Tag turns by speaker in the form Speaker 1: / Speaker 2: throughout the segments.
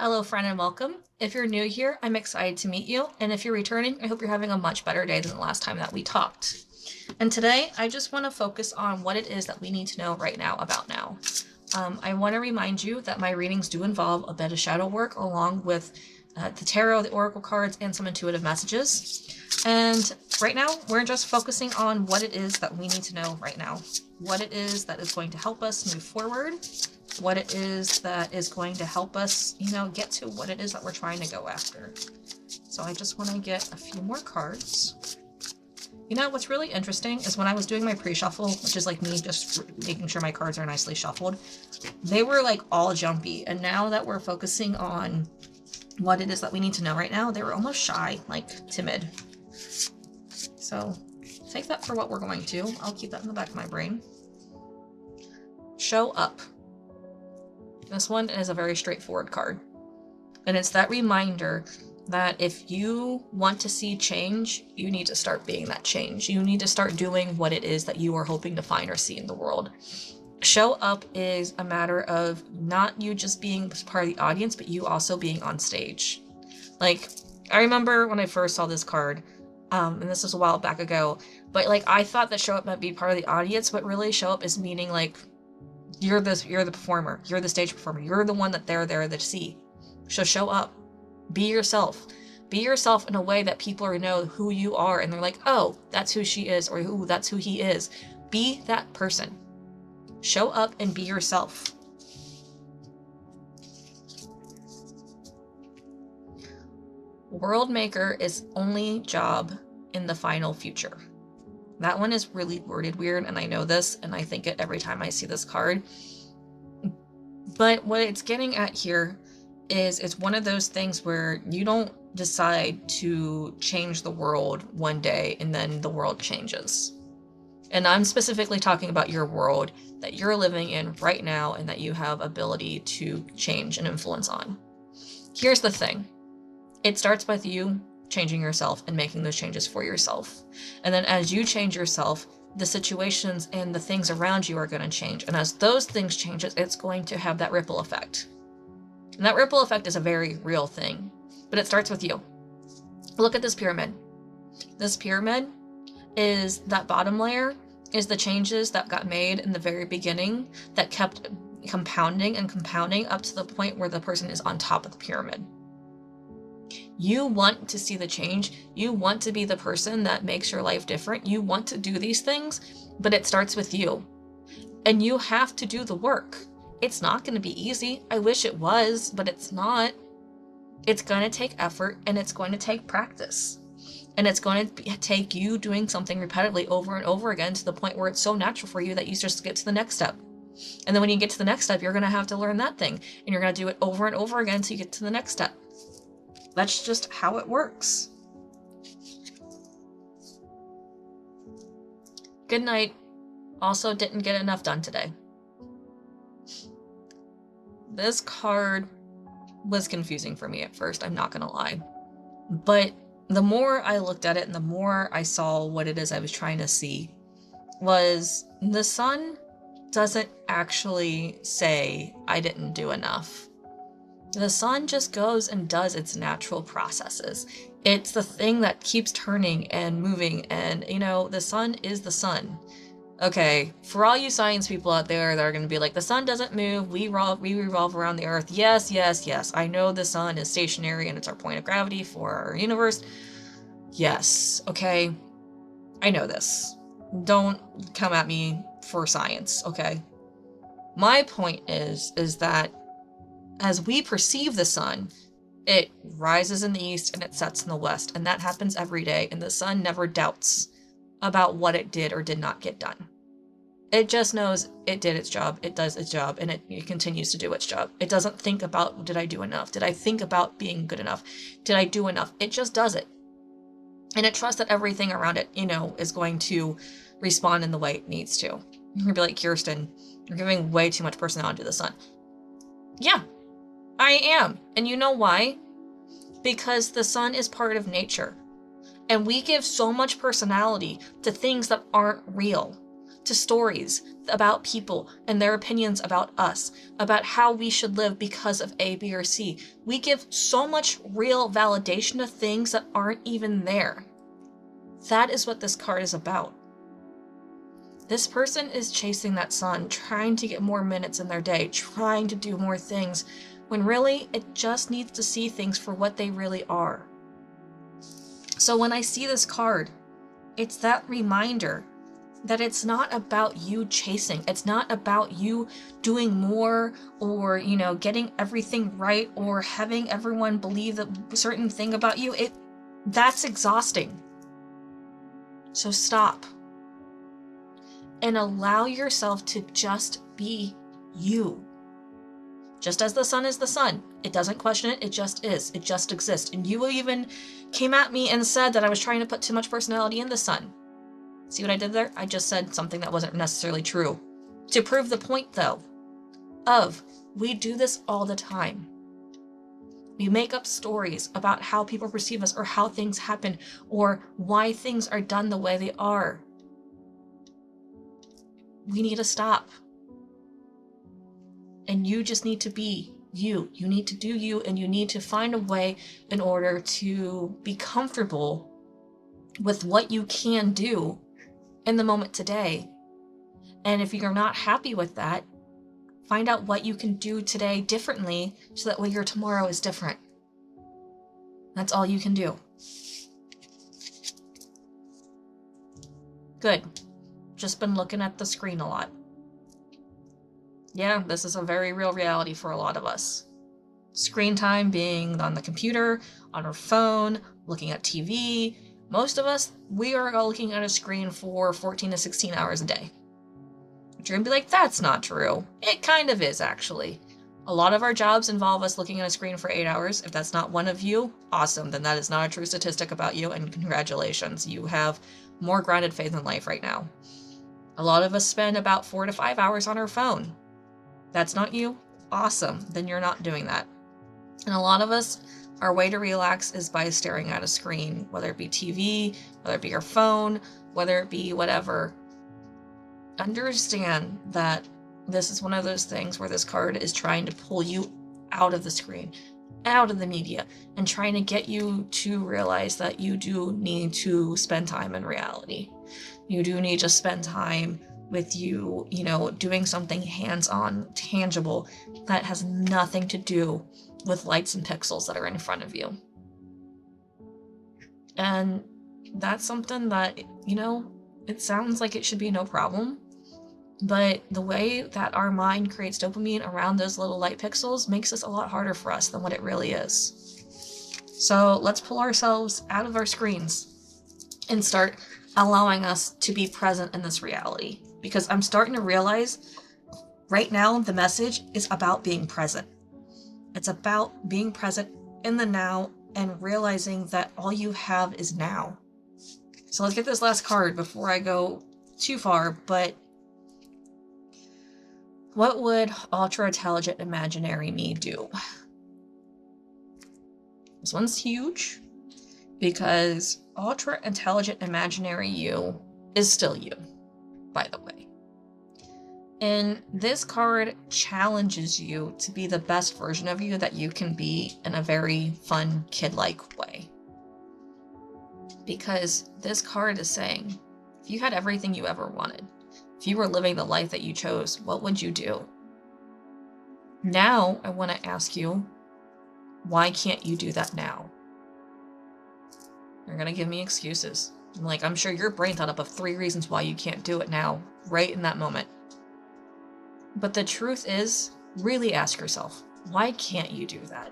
Speaker 1: Hello, friend, and welcome. If you're new here, I'm excited to meet you. And if you're returning, I hope you're having a much better day than the last time that we talked. And today, I just want to focus on what it is that we need to know right now about now. I want to remind you that my readings do involve a bit of shadow work along with the tarot, the oracle cards, and some intuitive messages. And right now, we're just focusing on what it is that we need to know right now. What it is that is going to help us move forward. What it is that is going to help us, get to what it is that we're trying to go after. So I just want to get a few more cards. What's really interesting is when I was doing my pre-shuffle, which is like me just making sure my cards are nicely shuffled, they were like all jumpy. And now that we're focusing on what it is that we need to know right now, they were almost shy, like timid. So take that for what we're going to. I'll keep that in the back of my brain. Show up. This one is a very straightforward card. And it's that reminder that if you want to see change, you need to start being that change. You need to start doing what it is that you are hoping to find or see in the world. Show up is a matter of not you just being part of the audience, but you also being on stage. Like, I remember when I first saw this card, and this was a while back ago, but like I thought that show up might be part of the audience, but really show up is meaning like you're the performer, you're the stage performer, you're the one that they're there to see. So show up, be yourself in a way that people know who you are, and they're like, oh, that's who she is, or ooh, that's who he is. Be that person. Show up and be yourself. World Maker is only job in the final future. That one is really worded weird, and I know this, and I think it every time I see this card. But what it's getting at here is it's one of those things where you don't decide to change the world one day and then the world changes. And I'm specifically talking about your world that you're living in right now and that you have ability to change and influence on. Here's the thing. It starts with you changing yourself and making those changes for yourself. And then as you change yourself, the situations and the things around you are going to change. And as those things change, it's going to have that ripple effect. And that ripple effect is a very real thing, but it starts with you. Look at this pyramid. This pyramid is that bottom layer is the changes that got made in the very beginning that kept compounding and compounding up to the point where the person is on top of the pyramid. You want to see the change. You want to be the person that makes your life different. You want to do these things, but it starts with you. And you have to do the work. It's not going to be easy. I wish it was, but it's not. It's going to take effort, and it's going to take practice. And it's going to take you doing something repetitively over and over again to the point where it's so natural for you that you just get to the next step. And then when you get to the next step, you're going to have to learn that thing. And you're going to do it over and over again until you get to the next step. That's just how it works. Good night. Also didn't get enough done today. This card was confusing for me at first, I'm not gonna lie. But the more I looked at it and the more I saw what it is I was trying to see was the sun doesn't actually say I didn't do enough. The sun just goes and does its natural processes. It's the thing that keeps turning and moving, and the sun is the sun. Okay, for all you science people out there that are going to be like, the sun doesn't move, we revolve around the earth. Yes, I know the sun is stationary and it's our point of gravity for our universe. Yes, okay, I know this. Don't come at me for science, okay? My point is that as we perceive the sun, it rises in the east and it sets in the west, and that happens every day, and the sun never doubts about what it did or did not get done. It just knows it did its job, it does its job, and it continues to do its job. It doesn't think about, did I do enough? Did I think about being good enough? Did I do enough? It just does it. And it trusts that everything around it, is going to respond in the way it needs to. You're gonna be like, Kirsten, you're giving way too much personality to the sun. Yeah, I am. And you know why? Because the sun is part of nature. And we give so much personality to things that aren't real, to stories about people and their opinions about us, about how we should live because of A, B, or C. We give so much real validation to things that aren't even there. That is what this card is about. This person is chasing that sun, trying to get more minutes in their day, trying to do more things, when really it just needs to see things for what they really are. So when I see this card, it's that reminder that it's not about you chasing. It's not about you doing more or, getting everything right or having everyone believe a certain thing about you. That's exhausting. So stop and allow yourself to just be you. Just as the sun is the sun. It doesn't question it. It just is. It just exists. And you even came at me and said that I was trying to put too much personality in the sun. See what I did there? I just said something that wasn't necessarily true. To prove the point, though, we do this all the time. We make up stories about how people perceive us or how things happen or why things are done the way they are. We need to stop. And you just need to be you. You need to do you, and you need to find a way in order to be comfortable with what you can do in the moment today. And if you're not happy with that, find out what you can do today differently so that way your tomorrow is different. That's all you can do. Good. Just been looking at the screen a lot. Yeah, this is a very real reality for a lot of us. Screen time being on the computer, on our phone, looking at TV. Most of us, we are all looking at a screen for 14 to 16 hours a day. But you're gonna be like, that's not true. It kind of is, actually. A lot of our jobs involve us looking at a screen for 8 hours. If that's not one of you, awesome. Then that is not a true statistic about you, and congratulations. You have more grounded faith in life right now. A lot of us spend about 4 to 5 hours on our phone. That's not you? Awesome. Then you're not doing that. And a lot of us, our way to relax is by staring at a screen, whether it be TV, whether it be your phone, whether it be whatever. Understand that this is one of those things where this card is trying to pull you out of the screen, out of the media, and trying to get you to realize that you do need to spend time in reality. You do need to spend time with you, doing something hands-on, tangible, that has nothing to do with lights and pixels that are in front of you. And that's something that, it sounds like it should be no problem, but the way that our mind creates dopamine around those little light pixels makes this a lot harder for us than what it really is. So let's pull ourselves out of our screens and start allowing us to be present in this reality. Because I'm starting to realize right now the message is about being present. It's about being present in the now and realizing that all you have is now. So let's get this last card before I go too far, but what would ultra-intelligent imaginary me do? This one's huge because ultra-intelligent imaginary you is still you, by the way. And this card challenges you to be the best version of you that you can be in a very fun, kid-like way. Because this card is saying, if you had everything you ever wanted, if you were living the life that you chose, what would you do? Now, I want to ask you, why can't you do that now? You're going to give me excuses. I'm sure your brain thought up of 3 reasons why you can't do it now, right in that moment. But the truth is, really ask yourself, why can't you do that?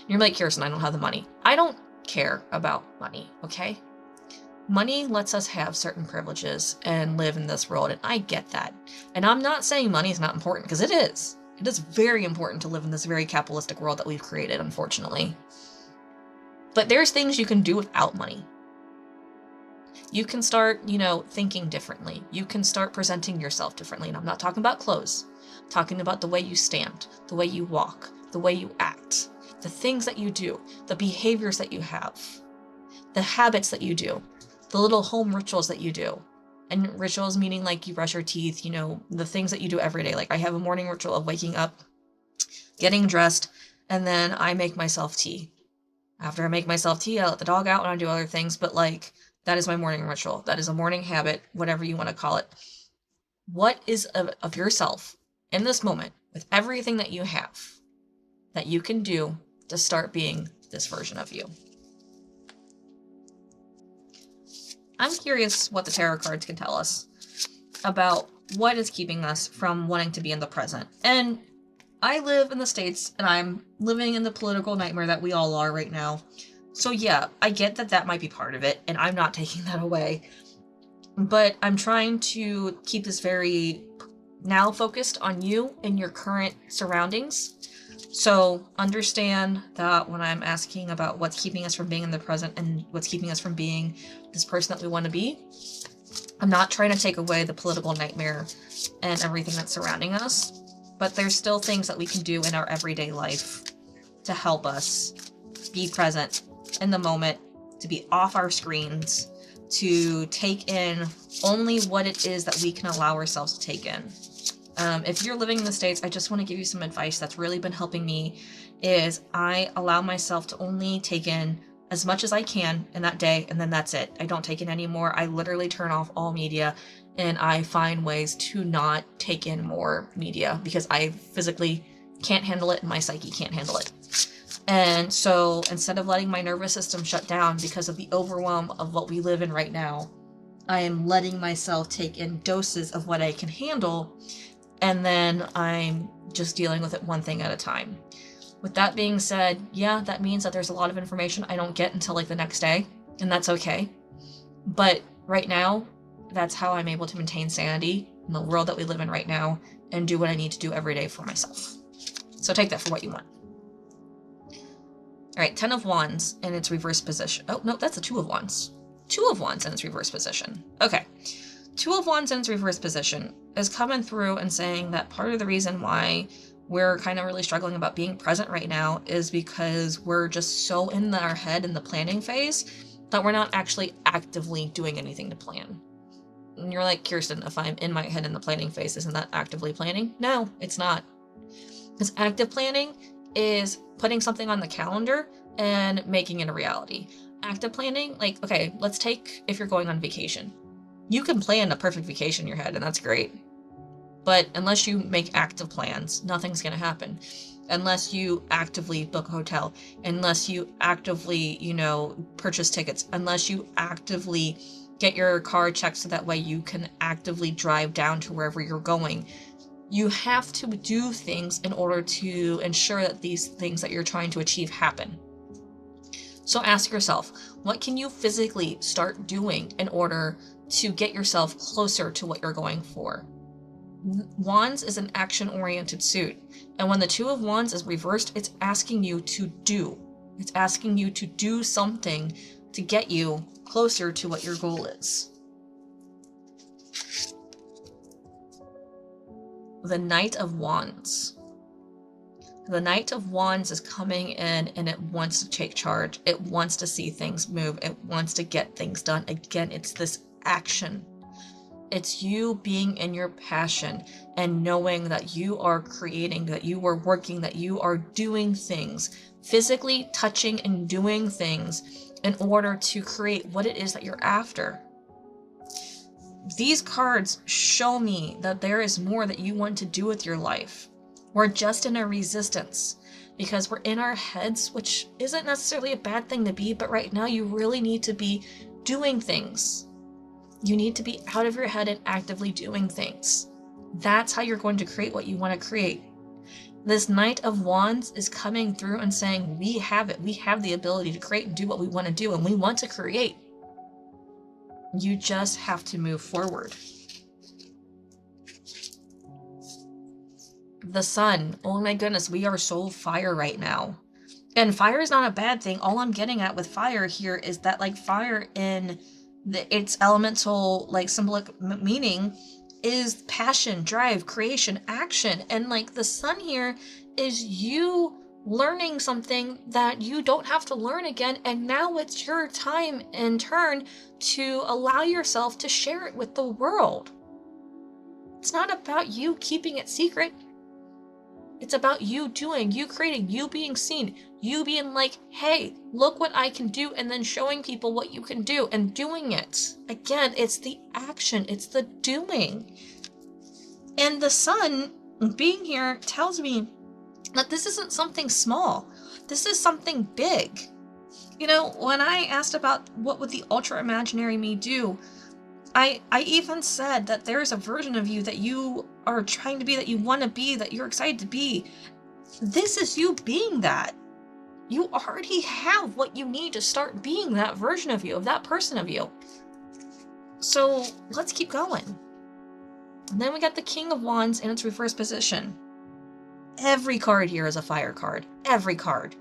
Speaker 1: You're like, Kirsten, I don't have the money. I don't care about money, okay? Money lets us have certain privileges and live in this world, and I get that. And I'm not saying money is not important, because it is. It is very important to live in this very capitalistic world that we've created, unfortunately. But there's things you can do without money. You can start, thinking differently. You can start presenting yourself differently. And I'm not talking about clothes. I'm talking about the way you stand, the way you walk, the way you act, the things that you do, the behaviors that you have, the habits that you do, the little home rituals that you do. And rituals meaning like you brush your teeth, you know, the things that you do every day. Like I have a morning ritual of waking up, getting dressed, and then I make myself tea. After I make myself tea, I let the dog out and I do other things, but like that is my morning ritual. That is a morning habit, whatever you want to call it. What is of yourself in this moment with everything that you have that you can do to start being this version of you? I'm curious what the tarot cards can tell us about what is keeping us from wanting to be in the present. And I live in the States and I'm living in the political nightmare that we all are right now. So yeah, I get that that might be part of it and I'm not taking that away. But I'm trying to keep this very now focused on you and your current surroundings. So understand that when I'm asking about what's keeping us from being in the present and what's keeping us from being this person that we want to be, I'm not trying to take away the political nightmare and everything that's surrounding us, but there's still things that we can do in our everyday life to help us be present in the moment, to be off our screens, to take in only what it is that we can allow ourselves to take in. If you're living in the States, I just want to give you some advice that's really been helping me is I allow myself to only take in as much as I can in that day, and then that's it. I don't take in any more. I literally turn off all media, and I find ways to not take in more media because I physically can't handle it and my psyche can't handle it. And so instead of letting my nervous system shut down because of the overwhelm of what we live in right now, I am letting myself take in doses of what I can handle, and then I'm just dealing with it one thing at a time. With that being said, yeah, that means that there's a lot of information I don't get until like the next day, and that's okay. But right now, that's how I'm able to maintain sanity in the world that we live in right now and do what I need to do every day for myself. So take that for what you want. All right, 10 of Wands in its reverse position. Oh, no, that's a 2 of Wands. 2 of Wands in its reverse position. Okay. 2 of Wands in its reverse position is coming through and saying that part of the reason why we're kind of really struggling about being present right now is because we're just so in our head in the planning phase that we're not actually actively doing anything to plan. And you're like, Kirsten, if I'm in my head in the planning phase, isn't that actively planning? No, it's not. Because active planning is putting something on the calendar and making it a reality. Active planning, like, okay, let's take if you're going on vacation. You can plan a perfect vacation in your head, and that's great. But unless you make active plans, nothing's going to happen. Unless you actively book a hotel, unless you actively, purchase tickets, unless you actively get your car checked so that way you can actively drive down to wherever you're going. You have to do things in order to ensure that these things that you're trying to achieve happen. So ask yourself, what can you physically start doing in order to get yourself closer to what you're going for? Wands is an action-oriented suit. And when the 2 of Wands is reversed, it's asking you to do. It's asking you to do something to get you closer to what your goal is. The Knight of Wands. The Knight of Wands is coming in and it wants to take charge. It wants to see things move. It wants to get things done. Again, it's this action. It's you being in your passion and knowing that you are creating, that you are working, that you are doing things, physically touching and doing things in order to create what it is that you're after. These cards show me that there is more that you want to do with your life. We're just in a resistance because we're in our heads, which isn't necessarily a bad thing to be, but right now you really need to be doing things. You need to be out of your head and actively doing things. That's how you're going to create what you want to create. This Knight of Wands is coming through and saying, we have it. We have the ability to create and do what we want to do, and we want to create. You just have to move forward. The Sun. Oh my goodness, we are so fire right now. And fire is not a bad thing. All I'm getting at with fire here is that like fire in its elemental like symbolic meaning is passion, drive, creation, action. And like the Sun here is you learning something that you don't have to learn again, and now it's your time in turn to allow yourself to share it with the world. It's not about you keeping it secret. It's about you doing, you creating, you being seen, you being like, hey, look what I can do, and then showing people what you can do and doing it. Again, it's the action, it's the doing. And the sun being here tells me that this isn't something small. This is something big. You know, when I asked about what would the ultra imaginary me do, I even said that there's a version of you that you are trying to be, that you want to be, that you're excited to be. This is you being that. You already have what you need to start being that version of you, of that person of you. So let's keep going. And then we got the King of Wands in its reverse position. Every card here is a fire card. Every card.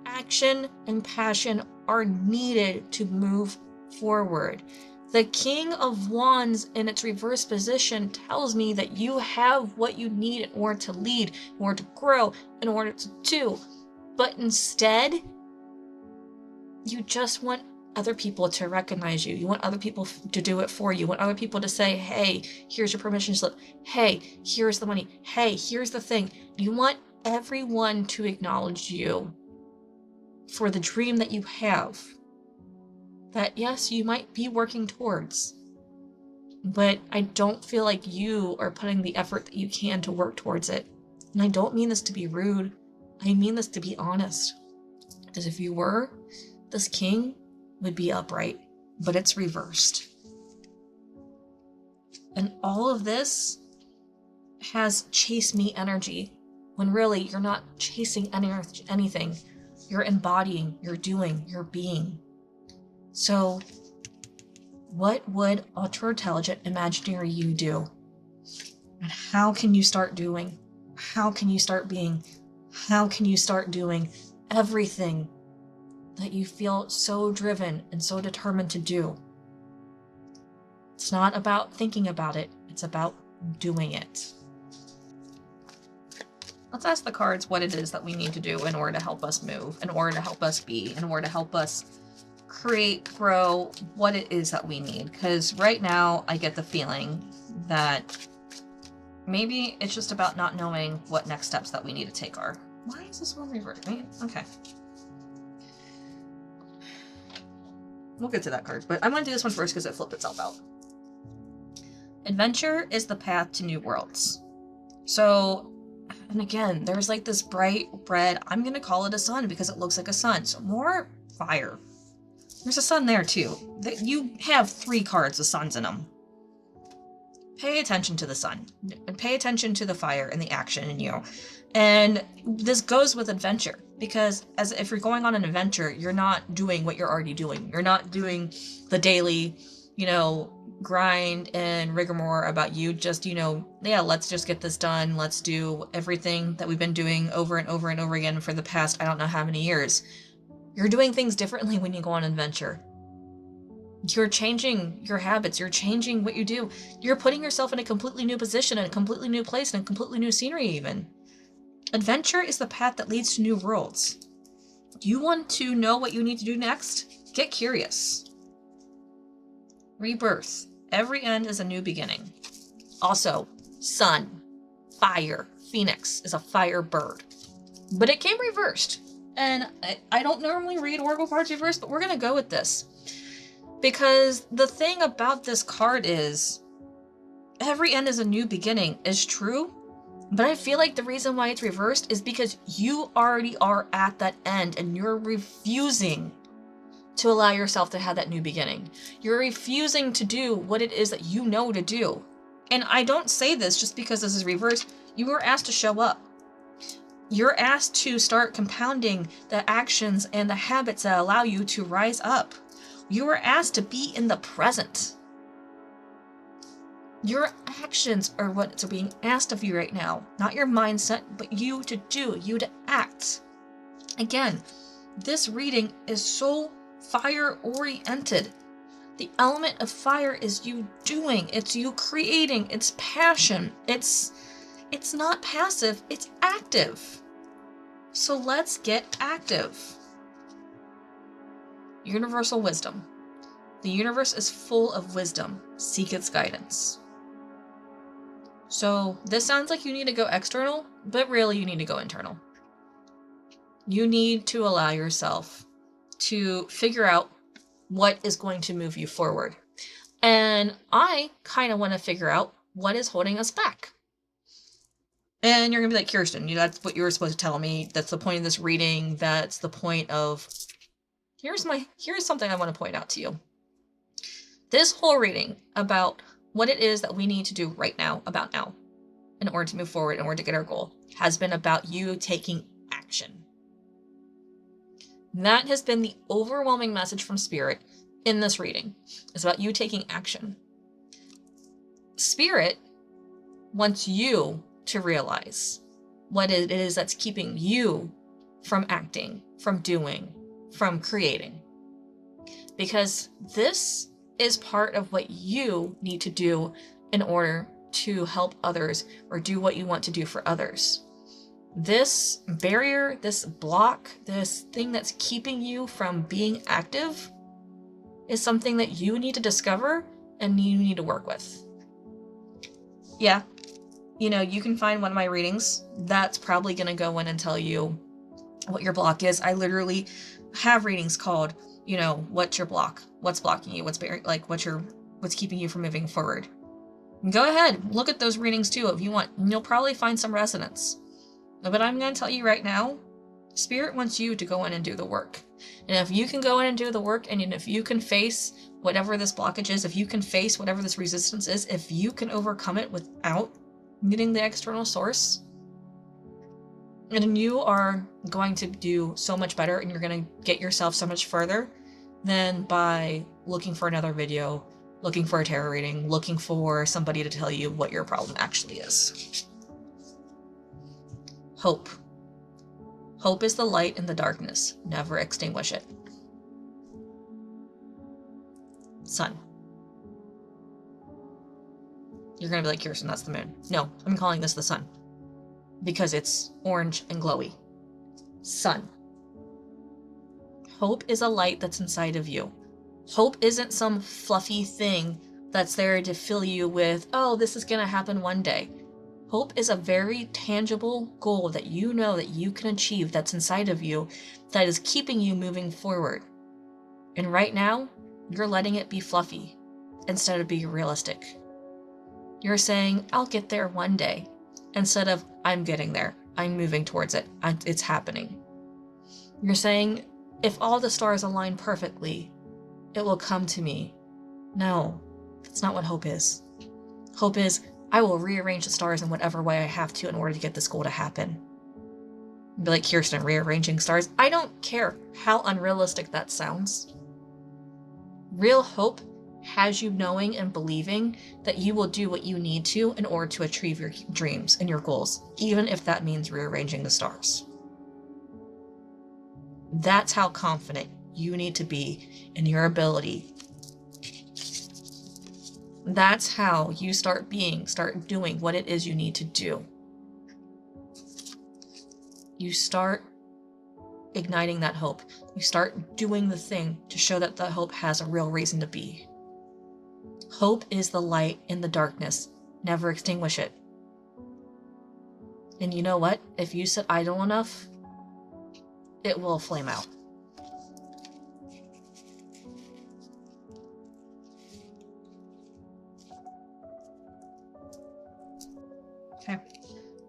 Speaker 1: Action and passion are needed to move forward. The King of Wands in its reverse position tells me that you have what you need in order to lead, in order to grow, in order to do. But instead, you just want other people to recognize you. You want other people to do it for you. You want other people to say, hey, here's your permission slip. Hey, here's the money. Hey, here's the thing. You want everyone to acknowledge you for the dream that you have. That, yes, you might be working towards, but I don't feel like you are putting the effort that you can to work towards it. And I don't mean this to be rude. I mean this to be honest. Because if you were, this king would be upright, but it's reversed. And all of this has chase me energy, when really you're not chasing anything. You're embodying, you're doing, you're being. So, what would ultra intelligent imaginary you do? And how can you start doing? How can you start being? How can you start doing everything that you feel so driven and so determined to do? It's not about thinking about it, it's about doing it. Let's ask the cards what it is that we need to do in order to help us move, in order to help us be, in order to help us create, grow, what it is that we need. Because right now I get the feeling that maybe it's just about not knowing what next steps that we need to take are. Why is this one reversed? Okay. We'll get to that card, but I'm going to do this one first because it flipped itself out. Adventure is the path to new worlds. So, and again, there's like this bright red, I'm going to call it a sun because it looks like a sun. So more fire. There's a sun there too. You have 3 cards with suns in them. Pay attention to the sun. And pay attention to the fire and the action in you. And this goes with adventure. Because as if you're going on an adventure, you're not doing what you're already doing. You're not doing the daily, grind and rigmarole about you. Just, let's just get this done. Let's do everything that we've been doing over and over and over again for the past I don't know how many years. You're doing things differently when you go on an adventure. You're changing your habits. You're changing what you do. You're putting yourself in a completely new position, in a completely new place, in a completely new scenery even. Adventure is the path that leads to new worlds. You want to know what you need to do next? Get curious. Rebirth. Every end is a new beginning. Also, sun, fire, phoenix is a fire bird. But it came reversed. And I don't normally read Oracle cards reversed, but we're going to go with this. Because the thing about this card is, every end is a new beginning is true, but I feel like the reason why it's reversed is because you already are at that end and you're refusing to allow yourself to have that new beginning. You're refusing to do what it is that you know to do. And I don't say this just because this is reversed. You were asked to show up. You're asked to start compounding the actions and the habits that allow you to rise up. You were asked to be in the present. Your actions are what's being asked of you right now. Not your mindset, but you to do, you to act. Again, this reading is so fire-oriented. The element of fire is you doing, it's you creating, it's passion, it's not passive, it's active. So let's get active. Universal wisdom. The universe is full of wisdom. Seek its guidance. So this sounds like you need to go external, but really you need to go internal. You need to allow yourself to figure out what is going to move you forward. And I kind of want to figure out what is holding us back. And you're going to be like, Kirsten, that's what you were supposed to tell me. That's the point of this reading. That's the point of... Here's something I want to point out to you. This whole reading about what it is that we need to do right now, about now, in order to move forward, in order to get our goal, has been about you taking action. That has been the overwhelming message from Spirit in this reading. It's about you taking action. Spirit wants you to realize what it is that's keeping you from acting, from doing, from creating. Because this is part of what you need to do in order to help others or do what you want to do for others. This barrier, this block, this thing that's keeping you from being active is something that you need to discover and you need to work with. Yeah, you can find one of my readings. That's probably going to go in and tell you what your block is. I literally have readings called, what's your block? What's blocking you? What's keeping you from moving forward? Go ahead, look at those readings too if you want. You'll probably find some resonance. But I'm going to tell you right now, Spirit wants you to go in and do the work. And if you can go in and do the work, and if you can face whatever this blockage is, if you can face whatever this resistance is, if you can overcome it without needing the external source, and you are going to do so much better and you're going to get yourself so much further than by looking for another video, looking for a tarot reading, looking for somebody to tell you what your problem actually is. Hope. Hope is the light in the darkness. Never extinguish it. Sun. You're going to be like, Kirsten, that's the moon. No, I'm calling this the sun. Because it's orange and glowy. Sun. Hope is a light that's inside of you. Hope isn't some fluffy thing that's there to fill you with, oh, this is going to happen one day. Hope is a very tangible goal that you know that you can achieve, that's inside of you, that is keeping you moving forward. And right now, you're letting it be fluffy instead of being realistic. You're saying, I'll get there one day, instead of, I'm getting there, I'm moving towards it, it's happening. You're saying, if all the stars align perfectly, it will come to me. No, that's not what hope is. Hope is, I will rearrange the stars in whatever way I have to in order to get this goal to happen. Be like, Kirsten, rearranging stars? I don't care how unrealistic that sounds. Real hope has you knowing and believing that you will do what you need to in order to achieve your dreams and your goals, even if that means rearranging the stars. That's how confident you need to be in your ability. That's how you start doing what it is you need to do. You start igniting that hope. You start doing the thing to show that the hope has a real reason to be. Hope is the light in the darkness. Never extinguish it. And you know what? If you sit idle enough, it will flame out. Okay.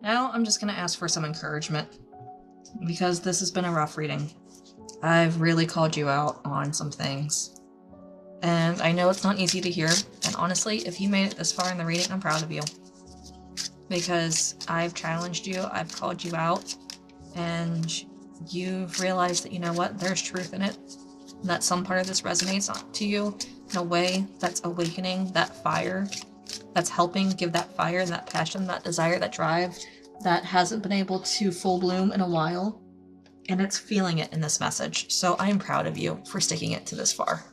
Speaker 1: Now I'm just going to ask for some encouragement, because this has been a rough reading. I've really called you out on some things. And I know it's not easy to hear, and honestly, if you made it this far in the reading, I'm proud of you. Because I've challenged you, I've called you out, and you've realized that, you know what, there's truth in it, that some part of this resonates to you in a way that's awakening that fire, that's helping give that fire, that passion, that desire, that drive that hasn't been able to full bloom in a while, and it's feeling it in this message. So I'm proud of you for sticking it to this far.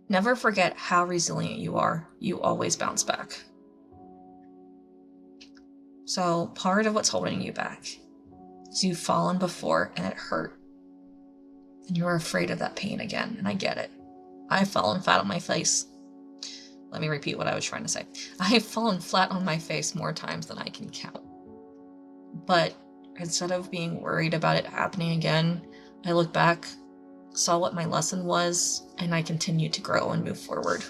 Speaker 1: Never forget how resilient you are. You always bounce back. So part of what's holding you back is you've fallen before and it hurt. And you're afraid of that pain again, and I get it. I've fallen flat on my face. Let me repeat what I was trying to say. I have fallen flat on my face more times than I can count. But instead of being worried about it happening again, I look back, saw what my lesson was, and I continue to grow and move forward.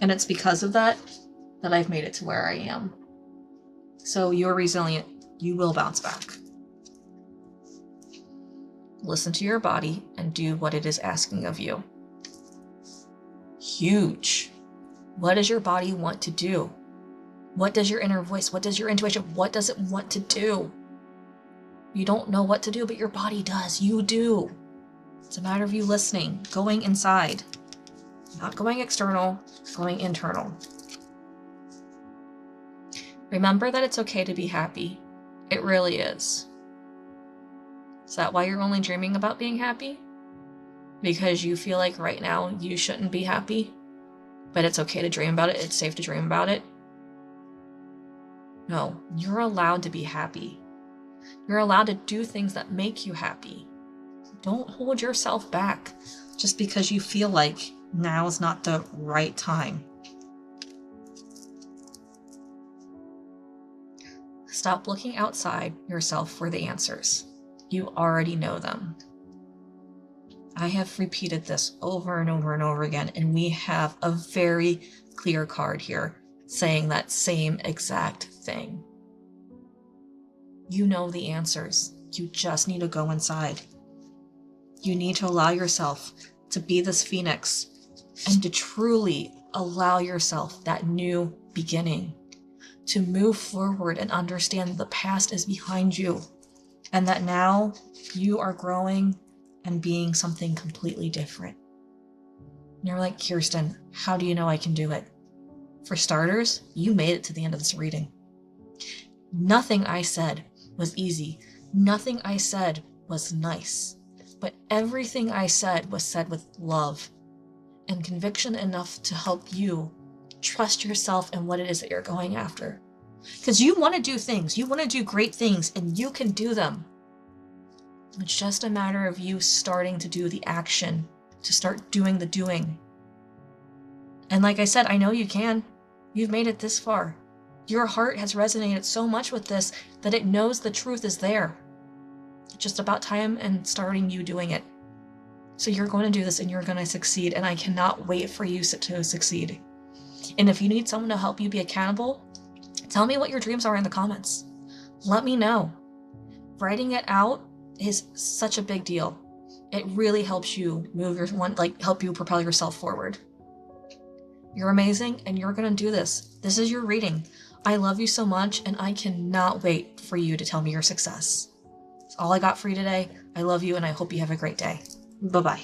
Speaker 1: And it's because of that that I've made it to where I am. So you're resilient. You will bounce back. Listen to your body and do what it is asking of you. Huge. What does your body want to do? What does your inner voice, what does your intuition, what does it want to do? You don't know what to do, but your body does. You do. It's a matter of you listening, going inside. Not going external, going internal. Remember that it's okay to be happy. It really is. Is that why you're only dreaming about being happy? Because you feel like right now you shouldn't be happy, but it's okay to dream about it, it's safe to dream about it? No, you're allowed to be happy. You're allowed to do things that make you happy. Don't hold yourself back just because you feel like now is not the right time. Stop looking outside yourself for the answers. You already know them. I have repeated this over and over and over again, and we have a very clear card here saying that same exact thing. You know the answers. You just need to go inside. You need to allow yourself to be this phoenix and to truly allow yourself that new beginning, to move forward and understand the past is behind you and that now you are growing and being something completely different. And you're like, Kirsten, how do you know I can do it? For starters, you made it to the end of this reading. Nothing I said was easy. Nothing I said was nice. But everything I said was said with love and conviction enough to help you trust yourself and what it is that you're going after. Because you want to do things. You want to do great things, and you can do them. It's just a matter of you starting to do the action, to start doing the doing. And like I said, I know you can. You've made it this far. Your heart has resonated so much with this that it knows the truth is there. It's just about time and starting you doing it. So you're going to do this and you're going to succeed, and I cannot wait for you to succeed. And if you need someone to help you be accountable, tell me what your dreams are in the comments. Let me know. Writing it out is such a big deal. It really helps you help you propel yourself forward. You're amazing and you're going to do this. This is your reading. I love you so much and I cannot wait for you to tell me your success. That's all I got for you today. I love you and I hope you have a great day. Bye-bye.